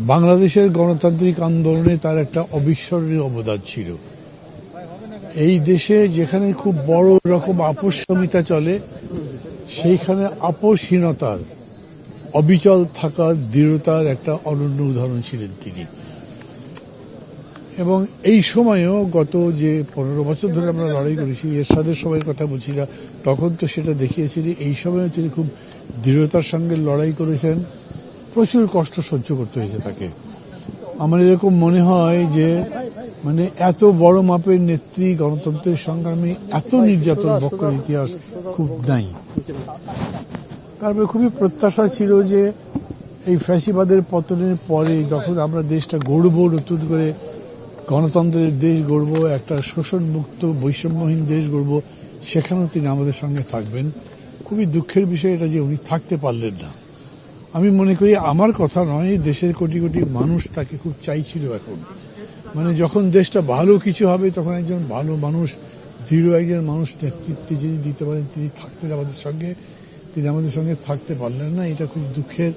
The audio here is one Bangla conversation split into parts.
বাংলাদেশের গণতান্ত্রিক আন্দোলনে তার একটা অবিস্মরণীয় অবদান ছিল। এই দেশে যেখানে খুব বড় রকম আপোষমিতা চলে, সেইখানে আপোষহীনতার, অবিচল থাকার দৃঢ়তার একটা অনন্য উদাহরণ ছিলেন তিনি। এবং এই সময়েও গত যে 15 বছর ধরে আমরা লড়াই করেছি, এরশাদের সময়ের কথা বলছি না, তখন তো সেটা দেখিয়েছিলেন। এই সময়ে তিনি খুব দৃঢ়তার সঙ্গে লড়াই করেছেন, প্রচুর কষ্ট সহ্য করতে হয়েছে তাকে। আমার এরকম মনে হয় যে এত বড় মাপের নেত্রী, গণতন্ত্রের সংগ্রামী এত নির্যাতন বক্রের ইতিহাস খুব নাই। তারপরে খুবই প্রত্যাশা ছিল যে এই ফ্যাসিবাদের পতনের পরে যখন আমরা দেশটা গড়ব, নতুন করে গণতন্ত্রের দেশ গড়ব, একটা শোষণমুক্ত বৈষম্যহীন দেশ গড়ব, সেখানেও তিনি আমাদের সঙ্গে থাকবেন। খুবই দুঃখের বিষয় এটা যে উনি থাকতে পারলেন না। আমি মনে করি, আমার কথা নয়, দেশের কোটি কোটি মানুষ তাকে খুব চাইছিল। এখন যখন দেশটা ভালো কিছু হবে, তখন একজন ভালো মানুষ, দৃঢ় একজন মানুষ নেতৃত্বে যিনি দিতে পারেন, তিনি থাকতেন আমাদের সঙ্গে। তিনি আমাদের সঙ্গে থাকতে পারলেন না, এটা খুব দুঃখের।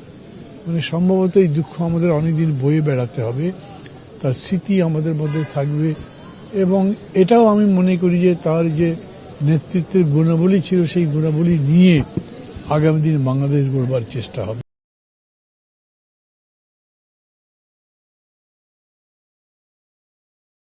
সম্ভবত এই দুঃখ আমাদের অনেকদিন বয়ে বেড়াতে হবে। তার স্মৃতি আমাদের মধ্যে থাকবে। এবং এটাও আমি মনে করি যে তার যে নেতৃত্বের গুণাবলী ছিল, সেই গুণাবলী নিয়ে আগামী দিন বাংলাদেশ গড়বার চেষ্টা হবে।